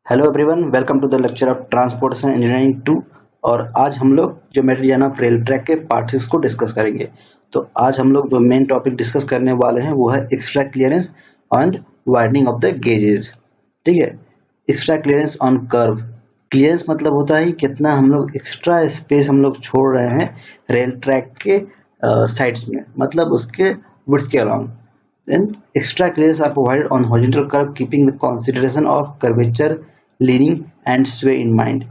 Hello everyone, welcome to the lecture of transportation engineering 2। और आज हम लोग ज्योमेट्री ऑफ रेल ट्रैक के पार्ट 6 को डिस्कस करेंगे। तो आज हम लोग जो मेन टॉपिक डिस्कस करने वाले हैं वो है extra clearance and widening of the gauges. ठीक है, extra clearance on curve. Clearance मतलब होता है कितना हम लोग एक्स्ट्रा स्पेस हम लोग छोड़ रहे हैं रेल ट्रैक के साइड्स में, मतलब उसके विड्थ के along. Then extra clearance are provided on horizontal curve keeping the consideration of curvature, leaning and sway in mind।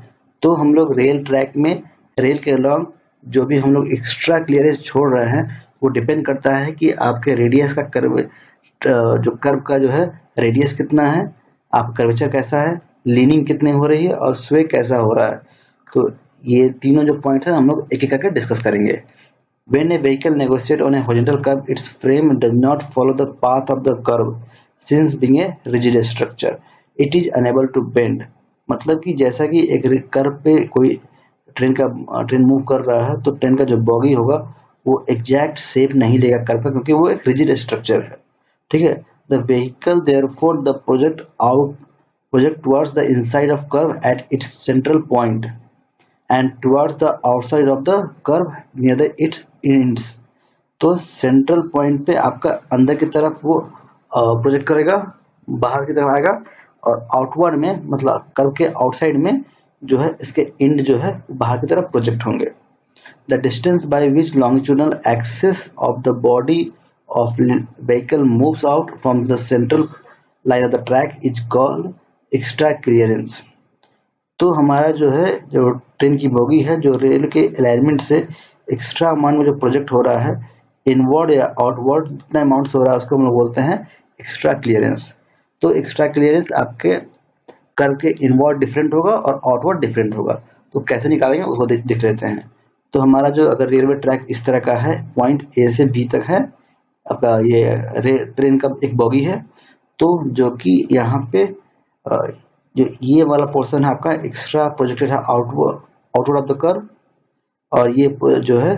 तो हम लोग रेल ट्रैक में रेल के अलॉन्ग जो भी हम लोग एक्स्ट्रा क्लियरेंस छोड़ रहे हैं वो डिपेंड करता है कि आपके रेडियस का कर्व, जो कर्व का जो है रेडियस कितना है, आपका कर्वेचर कैसा है, लीनिंग कितनी हो रही है और स्वे कैसा हो रहा है। तो ये तीनों जो पॉइंट्स हैं हम लोग एक एक करके डिस्कस करेंगे। When a vehicle negotiates on a horizontal curve, its frame does not follow the path of the curve, since being a rigid structure, it is unable to bend। मतलब कि जैसा कि एक कर्व पे कोई ट्रेन मूव कर रहा है तो ट्रेन का जो बॉगी होगा वो एग्जैक्ट शेप नहीं लेगा कर्व का, क्योंकि वो एक रिजिड स्ट्रक्चर है। ठीक है, the vehicle therefore the project towards the inside of curve at its central point and towards the outside of the curve near the its ends। तो सेंट्रल पॉइंट पे आपका अंदर की तरफ वो प्रोजेक्ट करेगा, बाहर की तरफ आएगा, और आउटवर्ड में मतलब कर्व के आउटसाइड में जो है इसके एंड जो है बाहर की तरफ प्रोजेक्ट होंगे। The distance by which longitudinal axis of the body of vehicle moves out from the central line of the track is called extra clearance. तो हमारा जो है जो ट्रेन की बोगी है जो रेल के अलाइनमेंट से एक्स्ट्रा अमाउंट में जो प्रोजेक्ट हो रहा है इनवर्ड या आउटवर्ड जितना अमाउंट हो रहा है उसको हम लोग बोलते हैं एक्स्ट्रा क्लियरेंस। तो एक्स्ट्रा क्लियरेंस आपके कर्व के इनवर्ड डिफरेंट होगा और आउटवर्ड डिफरेंट होगा। तो कैसे निकालेंगे उसको देख लेते हैं। तो हमारा जो अगर रेलवे ट्रैक इस तरह का है, पॉइंट ए से बी तक है, आपका ये ट्रेन का एक बोगी है, तो जो कि यहाँ पे जो ये वाला पोर्शन है आपका एक्स्ट्रा प्रोजेक्टेड है आउटवर्ड ऑफ द कर्व, और ये जो है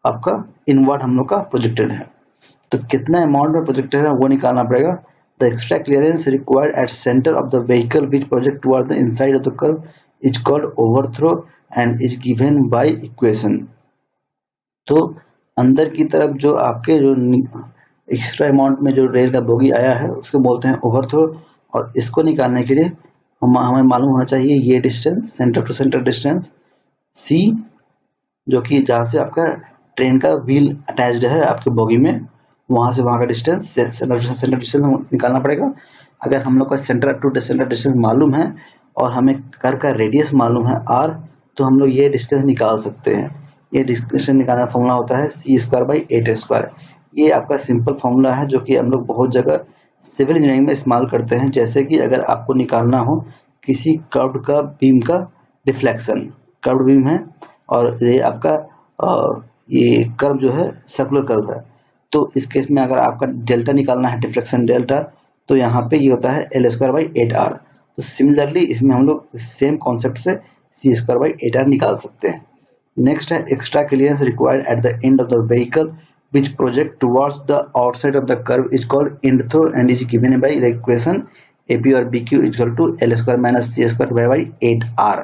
आपका इनवर्ड हम लोग का प्रोजेक्टेड है। तो कितना अमाउंट में प्रोजेक्टेड है वो निकालना पड़ेगा। The extra clearance required at centre of the vehicle which project toward the inside of the curve is called overthrow and is given by equation. तो अंदर की तरफ जो आपके जो एक्स्ट्रा अमाउंट में जो रेल का बोगी आया है उसको बोलते हैं ओवरथ्रो, और इसको निकालने के लिए हमें मालूम होना चाहिए ये distance, centre to centre distance c, जो कि जहाँ से आपका ट्रेन का व्हील अटैच्ड है आपके बोगी में, वहाँ से वहाँ का डिस्टेंस सेंटर डिस्टेंस निकालना पड़ेगा। अगर हम लोग का सेंटर टू सेंटर डिस्टेंस मालूम है और हमें कर्व का रेडियस मालूम है r, तो हम लोग ये डिस्टेंस निकाल सकते हैं। ये डिस्टेंस निकालने का फॉर्मूला होता है c²/8² ये आपका सिंपल फॉर्मूला है जो कि हम लोग बहुत जगह सिविल इंजीनियरिंग में इस्तेमाल करते हैं। जैसे कि अगर आपको निकालना हो किसी कर्व का बीम का डिफ्लेक्शन, कर्व बीम है और ये आपका ये कर्व जो है सर्कुलर कर्व है, तो इस केस में अगर आपका डेल्टा निकालना है, डिफ्लेक्शन डेल्टा, तो यहाँ पे ये होता है L²/8R। तो सिमिलरली इसमें हम लोग सेम कॉन्सेप्ट से C²/8R निकाल सकते हैं। नेक्स्ट है extra clearance required at the end of the vehicle which project towards the outside of the curve is called end throw and is given by the equation AP or BQ is equal to L² - C²/8R।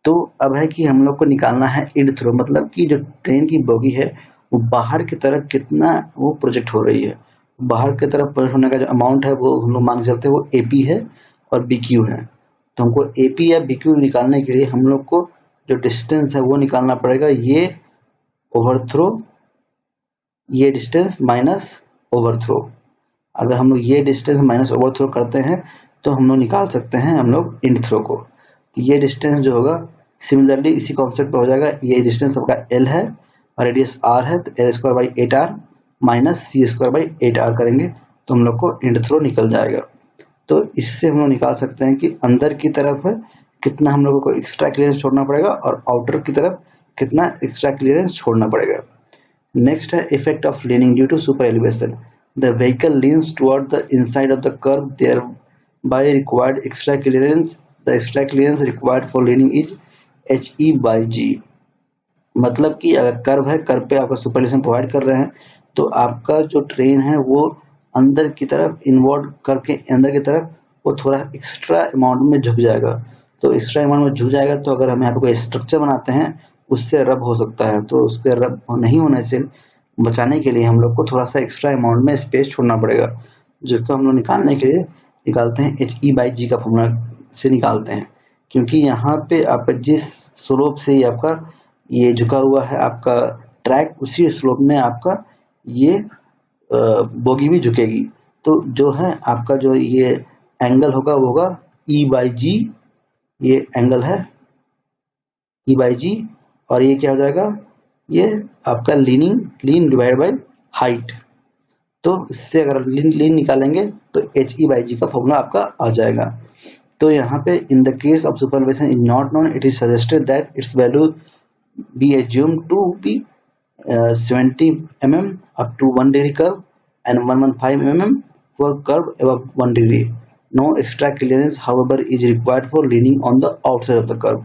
तो अब है कि हम लोग को निकालना है and throw, मतलब कि जो ट्रेन की बोगी है वो बाहर की तरफ कितना वो प्रोजेक्ट हो रही है। बाहर की तरफ प्रोजेक्ट होने का जो अमाउंट है वो हम लोग मान के चलते हैं वो AP है और BQ है। तो हमको AP या BQ निकालने के लिए हम लोग को जो डिस्टेंस है वो निकालना पड़ेगा, ये ओवरथ्रो, ये डिस्टेंस माइनस ओवरथ्रो। अगर हम लोग ये डिस्टेंस माइनस ओवरथ्रो करते हैं तो हम लोग निकाल सकते हैं हम लोग एंड थ्रो को। तो ये डिस्टेंस जो होगा सिमिलरली इसी कॉन्सेप्ट पर हो जाएगा। ये डिस्टेंस आपका L है और रेडियस R है, तो L²/8R माइनस C²/8R करेंगे तो हम लोग को एंड थ्रो निकल जाएगा। तो इससे हम लोग निकाल सकते हैं कि अंदर की तरफ है कितना हम लोगों को एक्स्ट्रा क्लियरेंस छोड़ना पड़ेगा और आउटर की तरफ कितना एक्स्ट्रा क्लियरेंस छोड़ना पड़ेगा। Next है effect of leaning due to super elevation। The vehicle leans toward the inside of the curve, thereby required extra clearance। The extra clearance required for leaning is HE/G। मतलब कि अगर curve है, curve पे आपका super elevation provide कर रहे हैं तो आपका जो ट्रेन है वो अंदर की तरफ इनवर्ड कर्व के अंदर की तरफ वो थोड़ा एक्स्ट्रा अमाउंट में झुक जाएगा। तो एक्स्ट्रा अमाउंट में झुक जाएगा तो अगर हम यहाँ पे कोई स्ट्रक्चर बनाते हैं उससे रब हो सकता है, तो उसके रब नहीं होने से बचाने के लिए हम लोग को थोड़ा सा एक्स्ट्रा अमाउंट में स्पेस छोड़ना पड़ेगा, जिसको हम लोग निकालने के लिए निकालते हैं HE/G का फॉर्मूला से निकालते हैं। क्योंकि यहाँ पे आपका जिस स्लोप से ये आपका ये झुका हुआ है आपका ट्रैक, उसी स्लोप में आपका ये बोगी भी झुकेगी। तो जो है आपका जो ये एंगल होगा वो होगा E/G, ये एंगल है E/G, और ये क्या हो जाएगा, ये आपका लीन डिवाइड बाय हाइट। तो इससे अगर लीन निकालेंगे तो HE/G का फॉर्मूला आपका आ जाएगा। तो यहाँ पे in the case of superelevation is not known, it is suggested that its value be assumed to be 70 mm up to 1 degree curve and 115 mm for curve above 1 degree. No extra clearance however is required for leaning on the outside of the curve.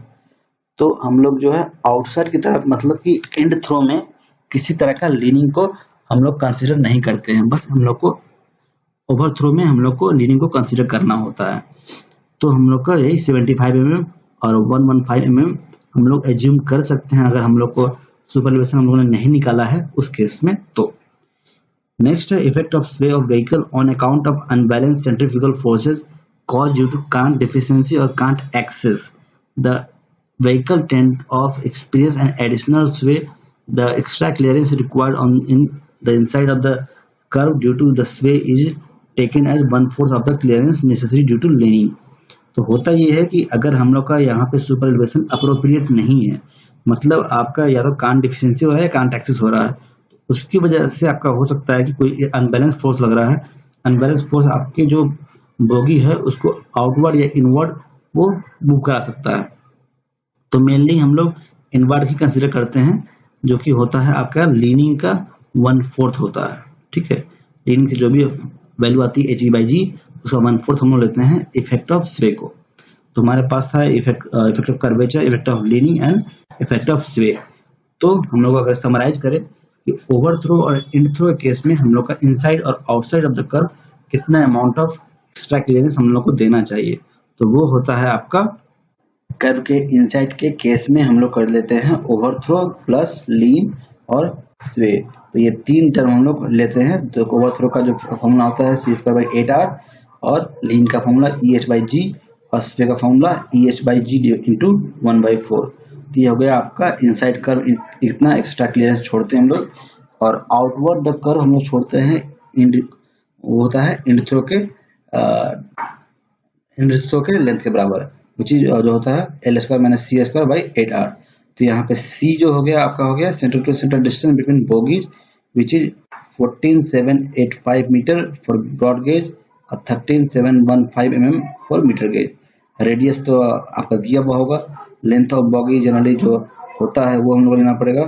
तो हम लोग जो है outside की तरफ, मतलब कि and throw में किसी तरह का लीनिंग को हम लोग कंसीडर नहीं करते हैं, बस हम लोग को ओवर थ्रो में हम लोग को लीनिंग को कंसीडर करना होता है। तो हम लोग का यही 75 mm और 115 mm हम लोग एज्यूम कर सकते हैं अगर हम लोग को सुपरएलिवेशन हम लोगों ने नहीं निकाला है उस केस में। तो नेक्स्ट है effect of sway of vehicle on account of unbalance centrifugal forces cause due to cant deficiency और cant excess the vehicle tend of experience an additional sway. The extra clearance required on in the inside of the curve due to the sway is taken as 1/4 of the clearance necessary due to leaning. तो होता ये है कि अगर हम लोग का यहाँ पे सुपर एलिवेशन अप्रोप्रिएट नहीं है, मतलब आपका या तो कांट डिफिशियंसी हो रहा है या कांट एक्सेस हो रहा है, उसकी वजह से आपका हो सकता है कि कोई अनबैलेंस फोर्स लग रहा है। अनबैलेंस फोर्स आपके जो बोगी है उसको आउटवर्ड या इनवर्ड वो मूव करा सकता है। तो मेनली हम लोग इनवर्ड ही कंसीडर करते हैं, जो कि होता है आपका लीनिंग का 1/4 होता है। ठीक है, लीनिंग से जो भी वैल्यू आती है HE/G उसका 1/4 हम लोग लेते हैं इफेक्ट ऑफ स्वे को। तो हमारे पास था effect of curvature, effect of leaning and effect of स्वे। तो हम लोग अगर समराइज करें कि ओवर थ्रो और इंड थ्रो के केस में हम लोग का इनसाइड और आउटसाइड ऑफ द कर्व कितना अमाउंट ऑफ एक्स्ट्रा क्लियरेंस हम लोग को देना चाहिए, तो वो होता है आपका कर्व के इनसाइड के केस में हम लोग कर लेते हैं ओवर थ्रो प्लस लीन और स्वे। तो ये तीन टर्म हम लोग लेते हैं। तो ओवर थ्रो का जो फॉर्मूला होता है c²/8r, और लीन का फॉर्मूला EH/G, और स्वे का फॉर्मूला EH/G इंटू 1/4। तो ये हो गया आपका इनसाइड कर्व, इतना एक्स्ट्रा क्लियरेंस छोड़ते हैं हम लोग, और आउटवर्ड द कर्व हम लोग छोड़ते हैं वो होता है इंड थ्रो के लेंथ के बराबर, जो होता है L² - CA²/8r। तो यहाँ पे C जो हो गया आपका हो गया centre to centre distance between bogies which is 14,785 metre for broad gauge और 13,715 mm for metre gauge. Radius तो आपका दिया हुआ होगा। लेंथ ऑफ बॉगी जनरली जो होता है वो हम लोग लेना पड़ेगा,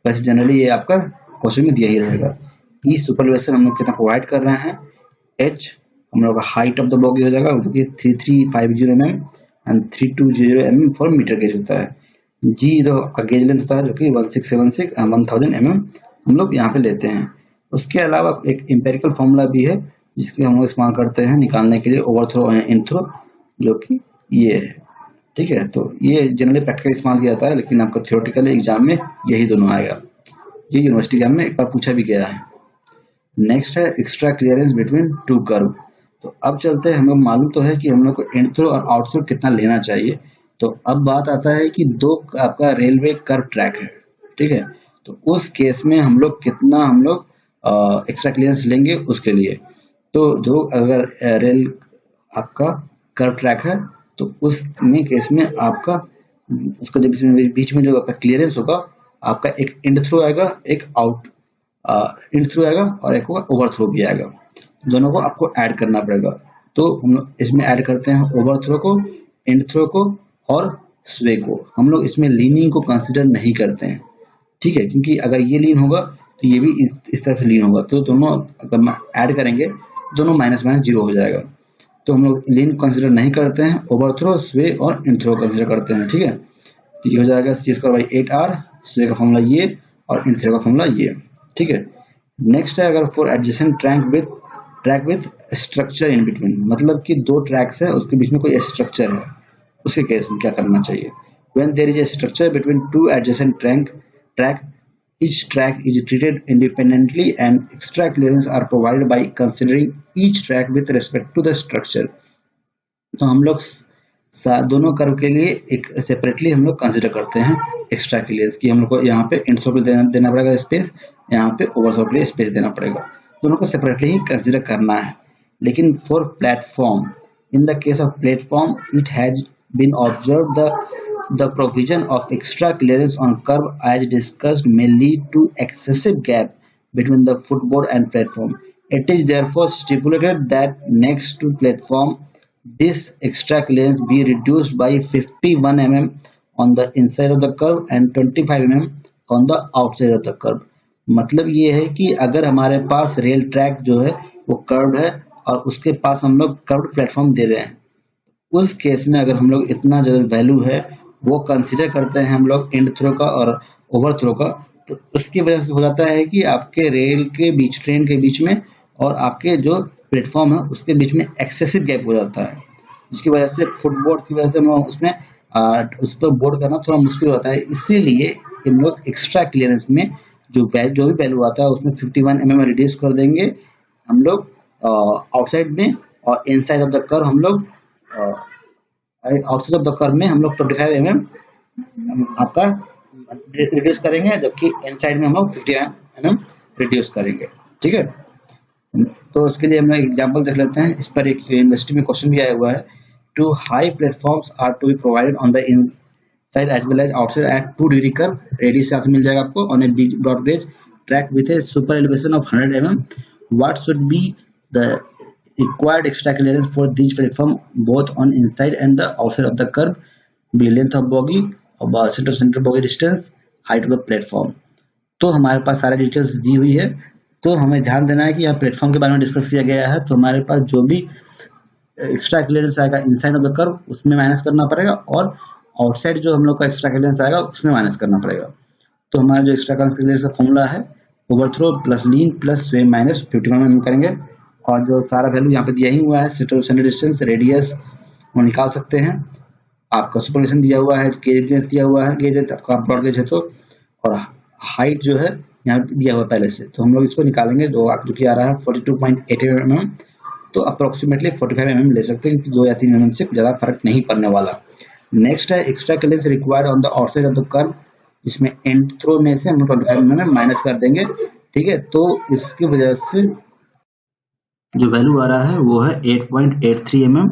वैसे जनरली ये आपका क्वेश्चन में दिया ही रहेगा। ई सुपरएलिवेशन हम लोग कितना प्रोवाइड कर रहे हैं, H हम लोग का हाइट ऑफ द बॉगी हो जाएगा जो कि 3350 mm and 320 mm for metre gauge होता है। G तो गेज लेंथ होता है जो कि 1676 एंड 1000 mm हम लोग यहाँ पे लेते हैं। उसके अलावा एक एम्पिरिकल फॉर्मूला भी है जिसके हम लोग इस्तेमाल करते हैं निकालने के लिए ओवर थ्रो और इन थ्रो, जो कि ये है। ठीक है, तो ये जनरली प्रैक्टिकल इस्तेमाल किया जाता है, लेकिन आपका थ्योरेटिकल एग्जाम में यही दोनों आएगा। ये यूनिवर्सिटी एग्जाम में एक बार पूछा भी गया है। नेक्स्ट है extra clearance between two curve. तो अब चलते हैं, हमें मालूम तो है कि हम लोग को इन थ्रो और आउट थ्रो कितना लेना चाहिए। तो अब बात आता है कि दो आपका रेलवे कर्व ट्रैक है, ठीक है, तो उस केस में हम लोग कितना एक्स्ट्रा क्लियरेंस लेंगे उसके लिए। तो जो अगर रेल आपका कर्व ट्रैक है तो उसमें केस में आपका उसका बीच में जो आपका क्लियरेंस होगा, आपका एक इंड थ्रो आएगा, एक आउट इंड थ्रो आएगा और एक ओवर थ्रो भी आएगा। दोनों को आपको ऐड करना पड़ेगा। तो हम लोग इसमें ऐड करते हैं ओवर थ्रो को, इंड थ्रो को और स्वे को। हम लोग इसमें लीनिंग को कंसिडर नहीं करते हैं, ठीक है, क्योंकि अगर ये लीन होगा तो ये भी इस तरफ लीन होगा, तो दोनों अगर ऐड करेंगे दोनों माइनस माइनस जीरो हो जाएगा। तो हम लोग लीन कंसिडर नहीं करते हैं, ओवर थ्रो, स्वे और इंड थ्रो कंसिडर करते हैं। ठीक है, तो ये हो जाएगा c²/8r, स्वे का फॉर्मूला ये और इंड थ्रो का फॉर्मूला ये। ठीक है, नेक्स्ट है अगर for adjacent track with track with structure in between, मतलब कि दो ट्रैक्स है उसके बीच में कोई स्ट्रक्चर है, उसके केस में क्या करना चाहिए। When there is a structure between two adjacent track each track is treated independently and extra clearance are provided by considering each track with respect to the structure। तो हम लोग दोनों कर्व के लिए एक सेपरेटली हम लोग कंसिडर करते हैं एक्स्ट्रा क्लियरेंस की। हम लोग को यहाँ पे इंटरसो के लिए देना पड़ेगा स्पेस, यहाँ पे ओवरसो के लिए स्पेस देना पड़ेगा, दोनों को सेपरेटली ही कंसिडर करना है। लेकिन for platform, in the case of platform it has been observe the provision of extra clearance on curb as discussed may lead to excessive gap between the footboard and platform. It is therefore stipulated that next to platform this extra clearance be reduced by 51 mm on the inside of the curb and 25 mm on the outside of the curb। मतलब ये है कि अगर हमारे पास rail track जो है वो curved है और उसके पास हम लोग कर्व्ड प्लेटफॉर्म दे रहे हैं, उस केस में अगर हम लोग इतना जो वैल्यू है वो कंसिडर करते हैं हम लोग एंड थ्रो का और ओवर थ्रो का, तो उसकी वजह से हो जाता है कि आपके रेल के बीच, ट्रेन के बीच में और आपके जो प्लेटफॉर्म है उसके बीच में एक्सेसिव गैप हो जाता है, जिसकी वजह से फुटबोर्ड की वजह से हम लोग उसमें उस पर बोर्ड करना थोड़ा मुश्किल होता है। इसीलिए हम लोग एक्स्ट्रा क्लियरेंस में जो भी वैल्यू आता है उसमें 51 mm रिड्यूस कर देंगे हम लोग आउटसाइड में, और इनसाइड ऑफ द कर्व हम लोग आउटसाइड ऑफ द कर्व में हम लोग 25 mm आपका रिड्यूस करेंगे, जबकि इनसाइड में हम लोग 50 mm रिड्यूस करेंगे। ठीक है, तो उसके लिए हम लोग एग्जांपल देख लेते हैं। इस पर एक यूनिवर्सिटी में क्वेश्चन भी आया हुआ है, two high platforms are to be provided on the inside as well as outside at 2 degree curve, radius यहाँ से मिल जाएगा आपको, on a broad gauge track with a super elevation of 100 mm। What should be the required extra clearance for these platform both on inside and the outside of the curve, be length of bogie or center bogie distance, height of the platform। तो हमारे पास सारे details दी हुई है, तो हमें ध्यान देना है कि यहाँ प्लेटफॉर्म के बारे में डिस्कस किया गया है, तो हमारे पास जो भी एक्स्ट्रा क्लियरेंस आएगा इनसाइड ऑफ द कर्व उसमें माइनस करना पड़ेगा, और आउटसाइड जो हम लोग का एक्स्ट्रा क्लियरेंस आएगा उसमें माइनस करना पड़ेगा। तो हमारा जो एक्स्ट्रा क्लियरेंस का फॉर्मूला है ओवरथ्रो प्लस लीन प्लस स्वे माइनस 51 mm करेंगे, और जो सारा वैल्यू यहाँ पे दिया ही हुआ है, सेंटर डिस्टेंस, रेडियस वो निकाल सकते हैं। आपका सुपरपोजिशन दिया हुआ है, गेज दिया हुआ है, गेज आपका ब्रॉड गेज है तो, और हाइट जो है यहाँ पे दिया हुआ पहले से, तो हम लोग इसको निकालेंगे। जो कि आ रहा है 42.8 mm, तो अप्रोक्सीमेटली 45 mm ले सकते हैं, क्योंकि 2 या 3 mm से ज़्यादा फर्क नहीं पड़ने वाला। नेक्स्ट है extra clearance required on the outside of the curve, जिसमें एंड थ्रो में से हम 25 mm माइनस कर देंगे। ठीक है, तो इसकी वजह से जो वैल्यू आ रहा है वो है 8.83 mm,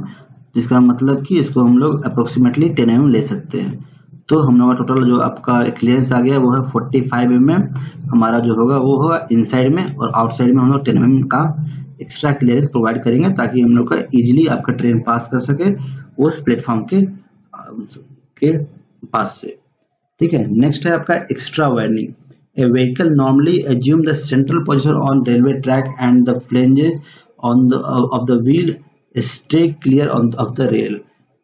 जिसका मतलब कि इसको हम लोग अप्रोक्सीमेटली 10 mm ले सकते हैं। तो हम लोग का टोटल जो आपका क्लियरेंस आ गया वो है 45 mm, हमारा जो होगा वो होगा इनसाइड में, और आउटसाइड में हम लोग 10 mm का एक्स्ट्रा क्लियरेंस प्रोवाइड करेंगे, ताकि हम लोग का इजीली आपका ट्रेन पास कर सके उस प्लेटफॉर्म के पास से। ठीक है, नेक्स्ट है आपका extra warning. A vehicle normally assume the central position on railway track and the flanges on the of the wheel stay clear of the rail।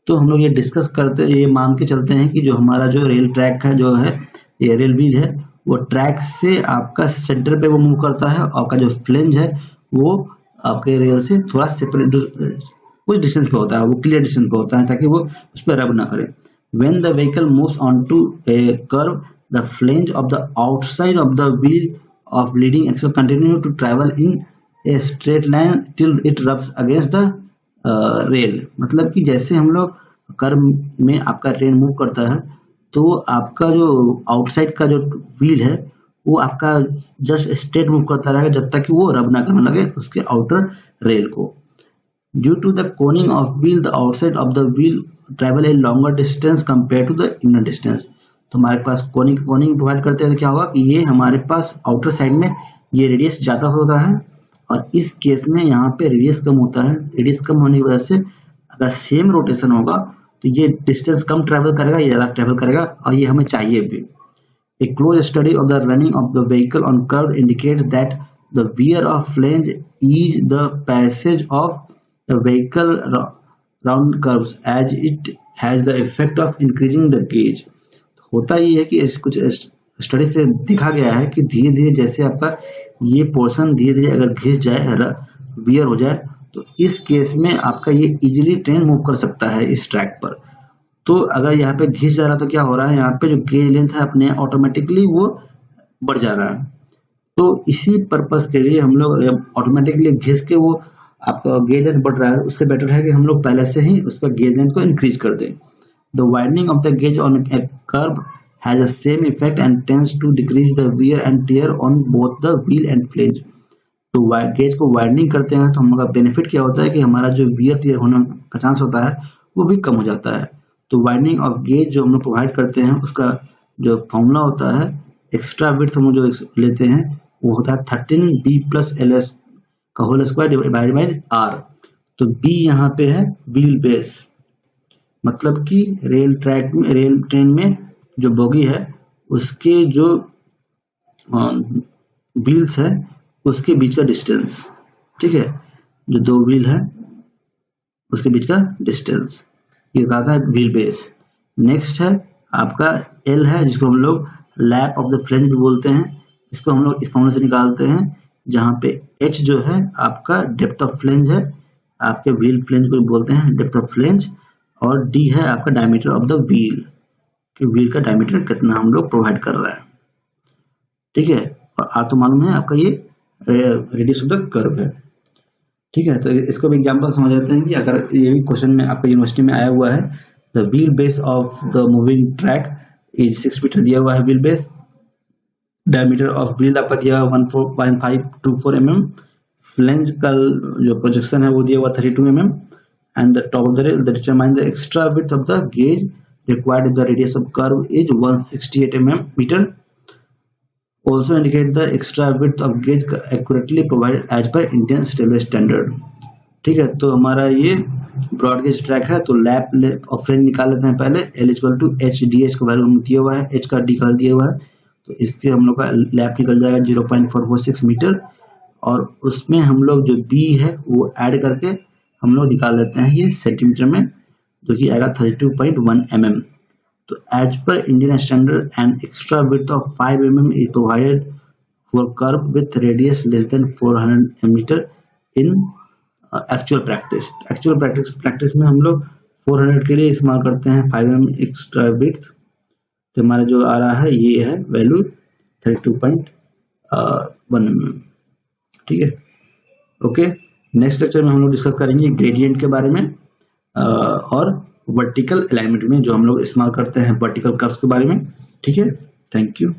तो हम लोग ये डिस्कस करते, ये मान के चलते हैं कि जो हमारा जो रेल ट्रैक है, जो है ये रेल व्हील है, वो ट्रैक से आपका सेंटर पे वो मूव करता है, और आपका जो फ्लेंज है वो आपके रेल से थोड़ा सेपरेट कुछ डिस्टेंस पे होता है, वो क्लियर डिस्टेंस पे होता है, ताकि वो उस पर रब ना करे। When the vehicle moves onto a curve, the flange of the outside of the wheel of leading axle continue to travel in a straight line till it rubs against the rail। मतलब कि जैसे हम लोग curve में आपका train move करता है, तो आपका जो आउटसाइड का जो व्हील है वो आपका जस्ट स्ट्रेट मूव करता रहेगा जब तक कि वो रब ना करने लगे उसके आउटर रेल को। Due to the coning of wheel, the outside of the wheel travel a longer distance compared to the inner distance। तो हमारे पास कोनिंग प्रोवाइड करते हैं, तो क्या होगा कि ये हमारे पास आउटर साइड में ये रेडियस ज़्यादा होता है, और इस केस में यहाँ पे रेडियस कम होता है। रेडियस कम होने की वजह से अगर सेम रोटेशन होगा तो ये डिस्टेंस कम ट्रैवल करेगा, ये ज़्यादा ट्रैवल करेगा, और ये हमें चाहिए भी। A close study of the running of the vehicle on curve indicates that the wear of flange ease the passage of the vehicle round curves as it has the effect of increasing the gauge। होता ये है कि कुछ study से दिखा गया है कि धीरे धीरे जैसे आपका ये पोर्शन धीरे धीरे अगर घिस जाए वियर हो जाए तो इस केस में आपका ये इजीली ट्रेन मूव कर सकता है इस ट्रैक पर। तो अगर यहाँ पे घिस जा रहा तो क्या हो रहा है, यहाँ पे जो गेज लेंथ है अपने ऑटोमेटिकली वो बढ़ जा रहा है। तो इसी पर्पस के लिए हम लोग ऑटोमेटिकली घिस के वो आपका गेज लेंथ बढ़ रहा है, उससे बेटर है कि हम लोग पहले से ही उसका गेज लेंथ को इंक्रीज कर दें। The widening of the gauge on A curve has the same effect and tends to decrease the wear and tear on both the wheel and flange। तो गेज को वाइडनिंग करते हैं तो हमारा benefit क्या होता है कि हमारा जो वियर टीयर होने का चांस होता है वो भी कम हो जाता है। तो वाइडनिंग ऑफ गेज जो हम लोग प्रोवाइड करते हैं उसका जो फॉर्मूला होता है, एक्स्ट्रा विड्थ हम जो लेते हैं वो होता है 13b प्लस ls का whole square divided by r। तो b यहाँ पे है व्हील बेस, मतलब कि रेल ट्रेन में जो बोगी है उसके जो व्हील्स है उसके बीच का डिस्टेंस, ठीक है, जो दो व्हील है उसके बीच का डिस्टेंस, ये कहा है व्हील बेस। नेक्स्ट है आपका एल है जिसको हम लोग लैप ऑफ द फ्लेंज भी बोलते हैं, इसको हम लोग इस फॉर्मूले से निकालते हैं जहाँ पे एच जो है आपका डेप्थ ऑफ फ्लेंज है, आपके व्हील फ्लेंज को बोलते हैं डेप्थ ऑफ फ्लेंज, और डी है आपका डायमीटर ऑफ द व्हील, कि व्हील का डायमीटर कितना हम लोग प्रोवाइड कर रहा है, ठीक है। और आर तो मालूम है आपका ये रेडियस ऑफ द कर्व है, ठीक है। तो इसको भी एग्जांपल समझ लेते हैं कि अगर ये भी क्वेश्चन में आपका यूनिवर्सिटी में आया हुआ है, the wheel base of the moving track is 6 metre दिया हुआ है wheel base, diameter of wheel आपका दिया हुआ 1524 mm, फ्लेंज का जो प्रोजेक्शन है वो दिया हुआ 32 mm, and the top of the rail that determines the extra width of the gauge required if the radius of curve is 168 meter. Also indicate the extra width of gauge accurately provided as per Indian railway standard। ठीक है, तो हमारा ये broad gauge track है, तो lap of flange निकाल लेते हैं पहले। L equal to H D, H का वैल्यू दिया हुआ है, एच का डी का दिया हुआ है, तो इससे हम लोग का लैप निकल जाएगा 0.446 मीटर, और उसमें हम लोग जो बी है वो ऐड करके हम लोग निकाल लेते हैं ये सेंटीमीटर में, जो कि आएगा 32.1 mm। तो as per Indian standard and extra width of 5 mm is provided for curve with radius less than 400 metre in actual practice. Actual practice में हम लोग 400 के लिए इस्तेमाल करते हैं 5 mm एक्स्ट्रा विड्थ, तो हमारा जो आ रहा है ये है वैल्यू 32.1 mm, ठीक है। ओके, नेक्स्ट लेक्चर में हम लोग डिस्कस करेंगे ग्रेडियंट के बारे में और वर्टिकल अलाइनमेंट में जो हम लोग इस्तेमाल करते हैं वर्टिकल कर्व्स के बारे में, ठीक है। Thank you.